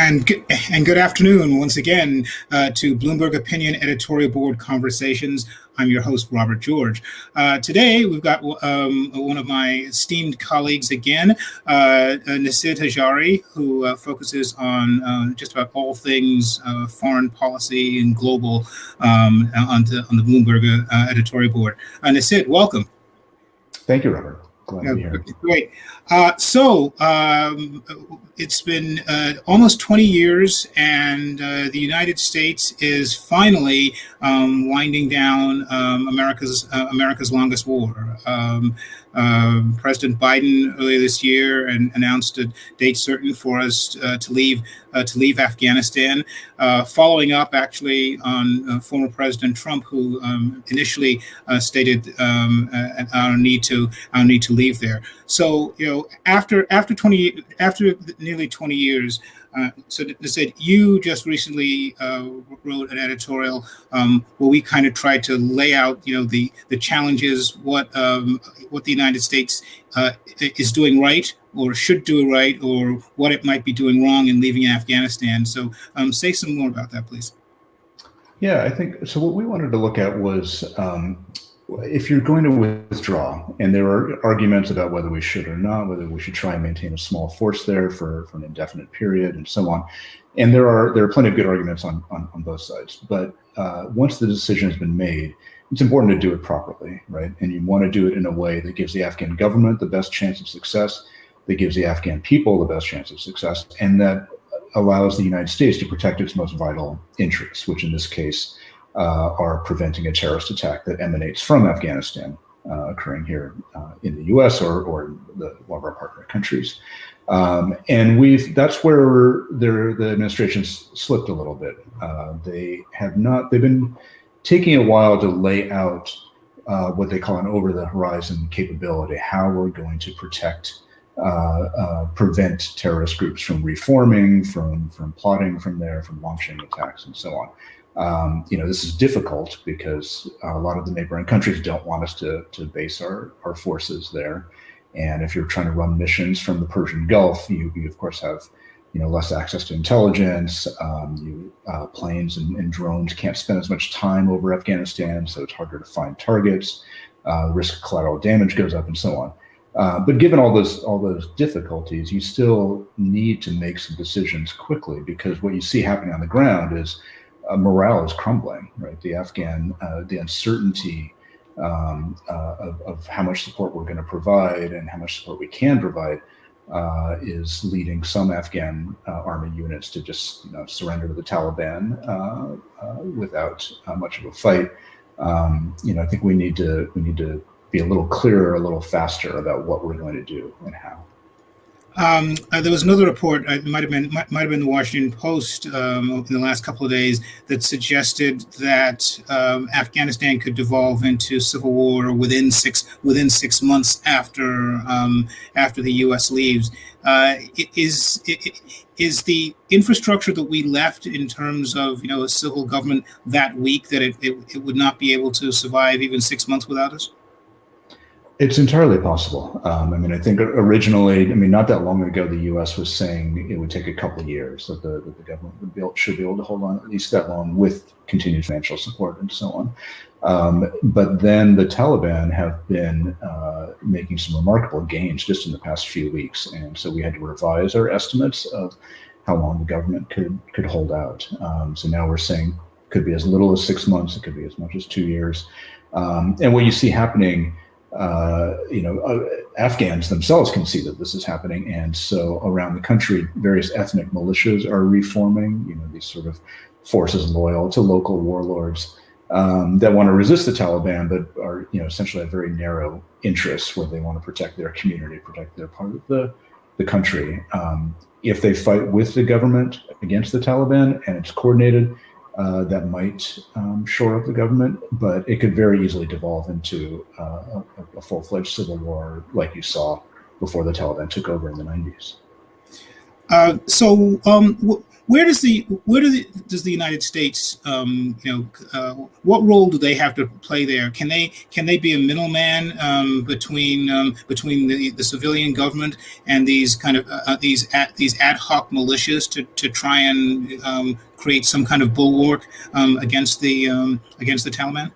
And good afternoon once again to Bloomberg Opinion Editorial Board Conversations. I'm your host, Robert George. Today, we've got one of my esteemed colleagues again, Nisid Hajari, who focuses on just about all things foreign policy and global on the Bloomberg Editorial Board. Nisid, welcome. Thank you, Robert. Glad to be here. Great. It's been almost 20 years, and the United States is finally winding down America's longest war. President Biden earlier this year announced a date certain for us to leave Afghanistan, following up actually on former President Trump, who initially stated our need to leave there. So after nearly 20 years. So Nisid, you just recently wrote an editorial where we kind of tried to lay out, the challenges, what the United States is doing right or should do right, or what it might be doing wrong in leaving Afghanistan. So say some more about that, please. Yeah, I think so. What we wanted to look at was if you're going to withdraw, and there are arguments about whether we should or not, whether we should try and maintain a small force there for an indefinite period and so on. And there are plenty of good arguments on both sides. But once the decision has been made, it's important to do it properly, right? And you want to do it in a way that gives the Afghan government the best chance of success, that gives the Afghan people the best chance of success, and that allows the United States to protect its most vital interests, which in this case are preventing a terrorist attack that emanates from Afghanistan occurring here in the U.S. or one of our partner countries. And that's where the administration's slipped a little bit. They've been taking a while to lay out what they call an over-the-horizon capability, how we're going to prevent terrorist groups from reforming, from plotting from there, from launching attacks and so on. This is difficult because a lot of the neighboring countries don't want us to base our forces there. And if you're trying to run missions from the Persian Gulf, you of course have less access to intelligence. Planes and drones can't spend as much time over Afghanistan, so it's harder to find targets. Risk of collateral damage goes up, and so on. But given all those difficulties, you still need to make some decisions quickly, because what you see happening on the ground is morale is crumbling, right? The uncertainty of how much support we're going to provide and how much support we can provide is leading some Afghan army units to just surrender to the Taliban without much of a fight. I think we need to be a little clearer, a little faster about what we're going to do and how. There was another report, it might have been the Washington Post in the last couple of days, that suggested that Afghanistan could devolve into civil war within six months after the U.S. leaves. Is the infrastructure that we left in terms of a civil government that weak that it would not be able to survive even 6 months without us? It's entirely possible. I think originally, not that long ago, the U.S. was saying it would take a couple of years, that the government should be able to hold on at least that long with continued financial support and so on. But then the Taliban have been making some remarkable gains just in the past few weeks. And so we had to revise our estimates of how long the government could hold out. So now we're saying it could be as little as 6 months, it could be as much as 2 years. And what you see happening, Afghans themselves can see that this is happening, and so around the country, various ethnic militias are reforming. These sort of forces loyal to local warlords that want to resist the Taliban, but are essentially have very narrow interests where they want to protect their community, protect their part of the country. If they fight with the government against the Taliban and it's coordinated, that might shore up the government, but it could very easily devolve into a full-fledged civil war like you saw before the Taliban took over in the 90s. Does the United States, what role do they have to play there? Can they be a middleman between the civilian government and these kind of these ad hoc militias to try and create some kind of bulwark against the Taliban?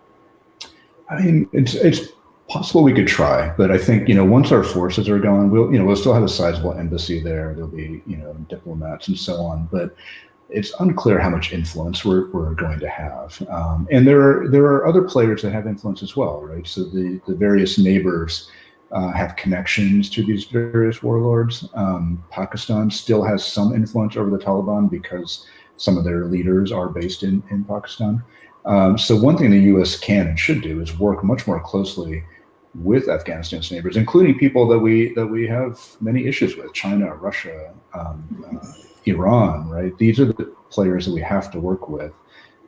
I mean, it's possible we could try, but I think once our forces are gone, we'll still have a sizable embassy there. There'll be diplomats and so on, but it's unclear how much influence we're going to have. And there are other players that have influence as well, right? So the various neighbors have connections to these various warlords. Pakistan still has some influence over the Taliban because some of their leaders are based in Pakistan. So one thing the U.S. can and should do is work much more closely with Afghanistan's neighbors, including people that we have many issues with: China, Russia, Iran. Right? These are the players that we have to work with.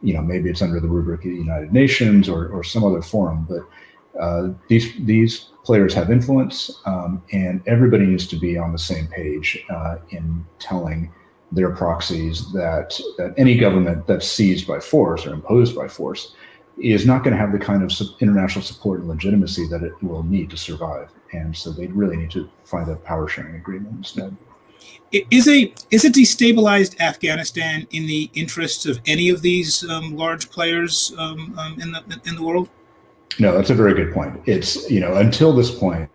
Maybe it's under the rubric of the United Nations or some other forum, but these players have influence, and everybody needs to be on the same page in telling their proxies that any government that's seized by force or imposed by force is not going to have the kind of international support and legitimacy that it will need to survive. And so they really need to find a power sharing agreement instead. Is a destabilized Afghanistan in the interests of any of these large players in the world? No, that's a very good point. It's until this point,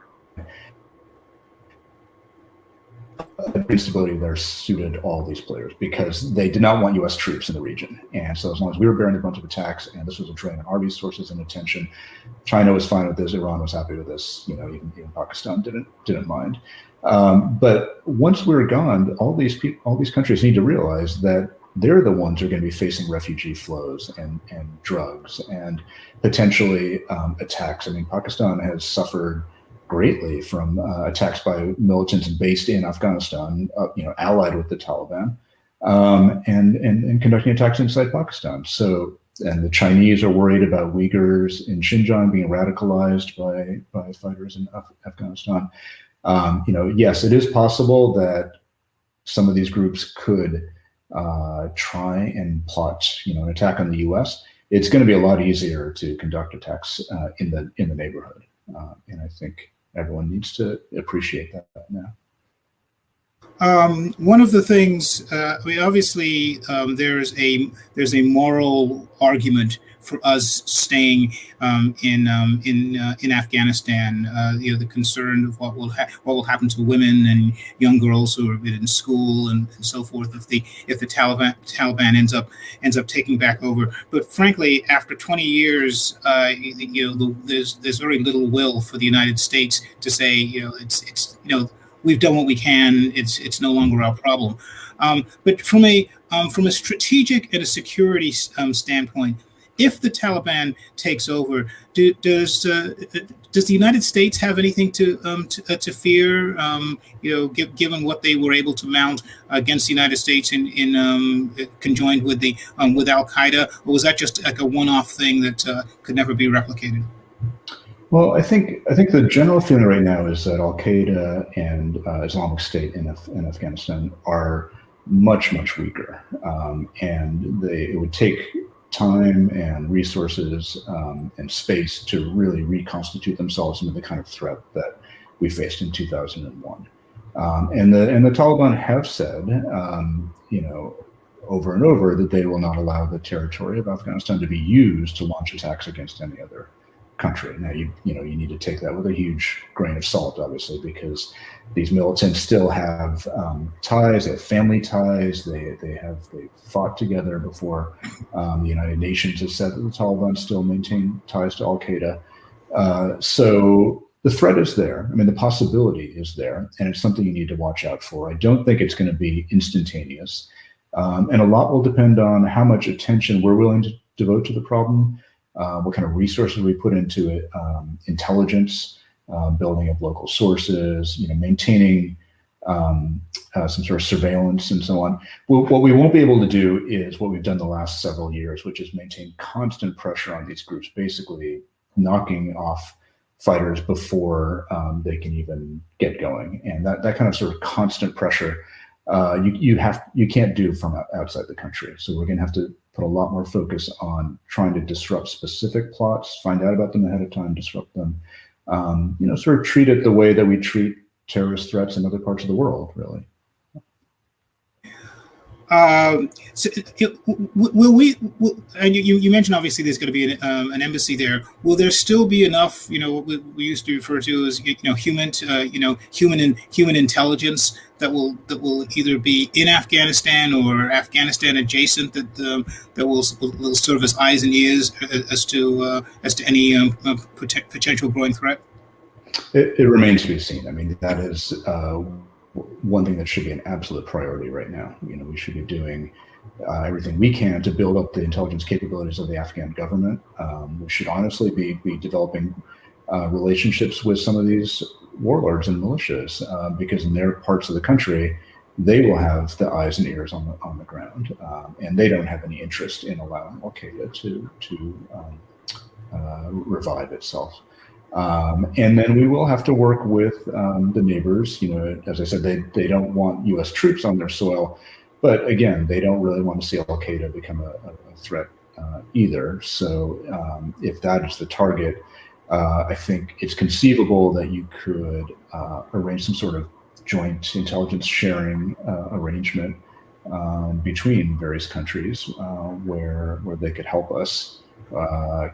instability there suited all these players because they did not want U.S. troops in the region. And so as long as we were bearing the brunt of attacks and this was a drain on our resources and attention, China was fine with this, Iran was happy with this, even Pakistan didn't mind. But once we were gone, all these countries need to realize that they're the ones who are going to be facing refugee flows and drugs and potentially attacks. I mean, Pakistan has suffered greatly from attacks by militants based in Afghanistan, allied with the Taliban, and conducting attacks inside Pakistan. So, and the Chinese are worried about Uyghurs in Xinjiang being radicalized by fighters in Afghanistan. Yes, it is possible that some of these groups could try and plot, an attack on the U.S. It's going to be a lot easier to conduct attacks in the neighborhood, and I think everyone needs to appreciate that now. One of the things, obviously, there's a moral argument for us staying in Afghanistan. The concern of what will happen to women and young girls who are in school and so forth if the Taliban ends up taking back over. But frankly, after 20 years, there's very little will for the United States to say we've done what we can. It's no longer our problem. But from a strategic and a security standpoint, if the Taliban takes over, does the United States have anything to fear? Given what they were able to mount against the United States in conjoined with Al Qaeda, or was that just like a one-off thing that could never be replicated? Well, I think the general feeling right now is that Al Qaeda and Islamic State in Afghanistan are much weaker, and it would take time and resources and space to really reconstitute themselves into the kind of threat that we faced in 2001. And the Taliban have said, over and over, that they will not allow the territory of Afghanistan to be used to launch attacks against any other country. Now, you need to take that with a huge grain of salt, obviously, because these militants still have ties, they have family ties, they fought together before the United Nations has said that the Taliban still maintain ties to Al Qaeda. So the threat is there. I mean, the possibility is there, and it's something you need to watch out for. I don't think it's going to be instantaneous, and a lot will depend on how much attention we're willing to devote to the problem. What kind of resources we put into it, intelligence, building of local sources, maintaining some sort of surveillance and so on. What we won't be able to do is what we've done the last several years, which is maintain constant pressure on these groups, basically knocking off fighters before they can even get going. And that kind of sort of constant pressure you can't do from outside the country. So we're going to have to put a lot more focus on trying to disrupt specific plots, find out about them ahead of time, disrupt them. Sort of treat it the way that we treat terrorist threats in other parts of the world, really. So, and you mentioned obviously there's going to be an embassy there. Will there still be enough, what we used to refer to as human intelligence that will either be in Afghanistan or Afghanistan adjacent that will serve as eyes and ears as to any potential growing threat? It remains to be seen. I mean, that is one thing that should be an absolute priority right now. We should be doing everything we can to build up the intelligence capabilities of the Afghan government. We should honestly be developing relationships with some of these warlords and militias, because in their parts of the country, they will have the eyes and ears on the ground, and they don't have any interest in allowing Al Qaeda to revive itself. And then we will have to work with the neighbors. As I said, they don't want U.S. troops on their soil, but again, they don't really want to see Al Qaeda become a threat either. So if that is the target, I think it's conceivable that you could arrange some sort of joint intelligence sharing arrangement between various countries where they could help us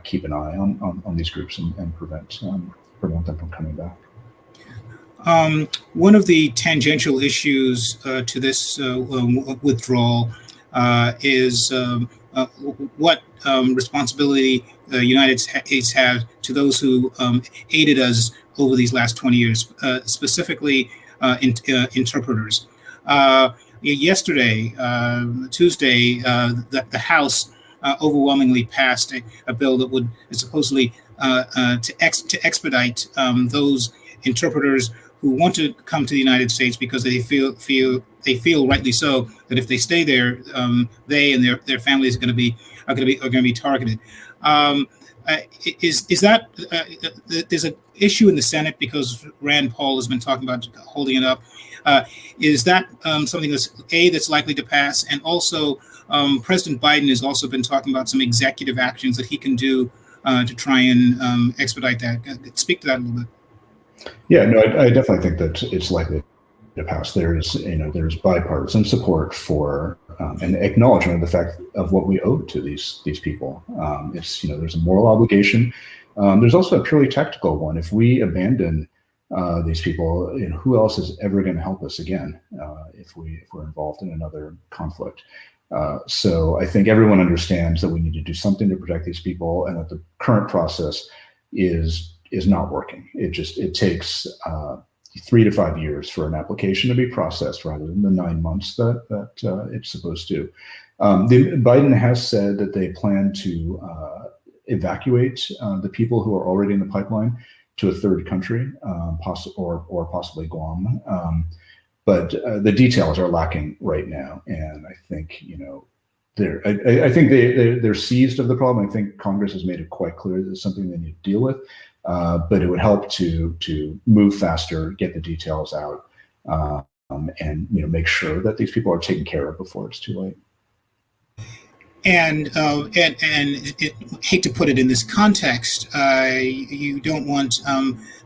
keep an eye on these groups and prevent them from coming back. One of the tangential issues to this withdrawal is what responsibility the United States have to those who aided us over these last 20 years, specifically interpreters. Yesterday, Tuesday, the House overwhelmingly passed a bill that would supposedly to expedite those interpreters who want to come to the United States because they feel rightly so that if they stay there, they and their families are going to be targeted. Is that there's an issue in the Senate because Rand Paul has been talking about holding it up? Is that something that's likely to pass? And also, President Biden has also been talking about some executive actions that he can do to try and expedite that. Speak to that a little bit. Yeah, no, I definitely think that it's likely to pass. There's bipartisan support for an acknowledgement of the fact of what we owe to these people. There's a moral obligation. There's also a purely tactical one. If we abandon these people, who else is ever going to help us again if we're involved in another conflict? So I think everyone understands that we need to do something to protect these people, and that the current process is not working. It takes 3 to 5 years for an application to be processed rather than the 9 months that it's supposed to. Biden has said that they plan to evacuate the people who are already in the pipeline to a third country, or possibly Guam. But the details are lacking right now, and I think I think they're seized of the problem. I think Congress has made it quite clear that it's something they need to deal with. But it would help to move faster, get the details out, and make sure that these people are taken care of before it's too late. And hate to put it in this context, you don't want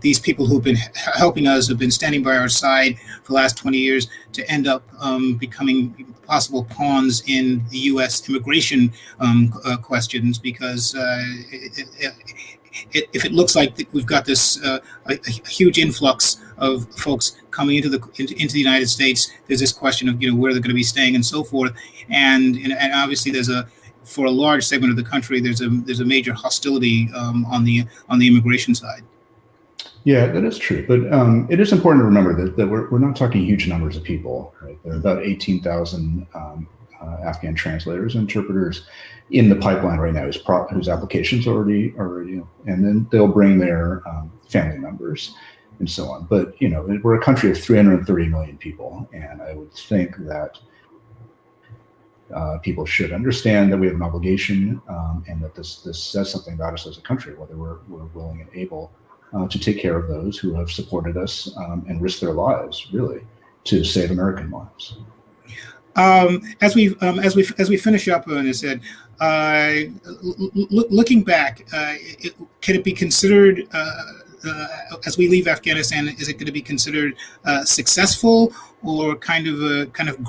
these people who've been helping us, who've been standing by our side for the last 20 years, to end up becoming possible pawns in the U.S. immigration questions, because if it looks like we've got this a huge influx of folks coming into the United States, there's this question of where they're going to be staying and so forth, and obviously for a large segment of the country there's a major hostility on the immigration side. Yeah, that is true, but it is important to remember that we're not talking huge numbers of people. Right? There are about 18,000 Afghan translators and interpreters in the pipeline right now, whose applications already, and then they'll bring their family members and so on. But we're a country of 330 million people, and I would think that people should understand that we have an obligation, and that this says something about us as a country, whether we're willing and able to take care of those who have supported us and risk their lives, really, to save American lives. As we finish up, Nisid, looking back, can it be considered, as we leave Afghanistan, is it going to be considered successful, or kind of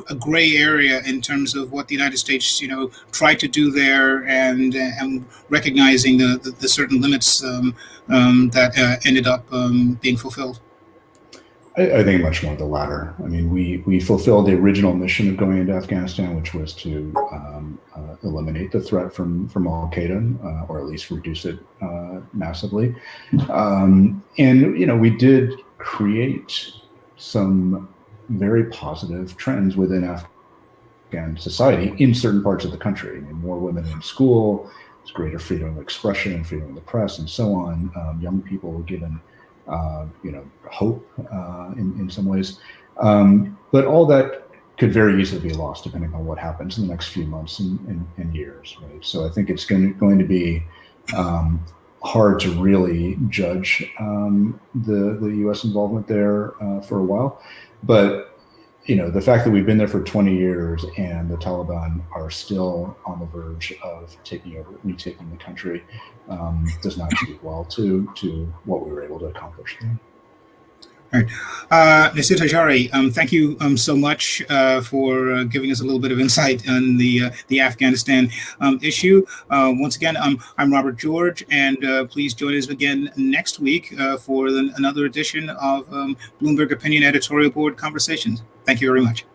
a gray area in terms of what the United States, tried to do there, and recognizing the certain limits that ended up being fulfilled? I think much more the latter. I mean, we fulfilled the original mission of going into Afghanistan, which was to eliminate the threat from Al Qaeda, or at least reduce it massively. And we did create some very positive trends within Afghan society in certain parts of the country. I mean, more women in school, there's greater freedom of expression and freedom of the press, and so on. Young people were given hope in some ways. But all that could very easily be lost depending on what happens in the next few months and years, right? So I think it's going to be hard to really judge the U.S. involvement there for a while. But the fact that we've been there for 20 years and the Taliban are still on the verge of retaking the country does not speak well to what we were able to accomplish there. All right. Nisid Hajari, thank you so much for giving us a little bit of insight on the Afghanistan issue. Once again, I'm Robert George, and please join us again next week for another edition of Bloomberg Opinion Editorial Board Conversations. Thank you very much.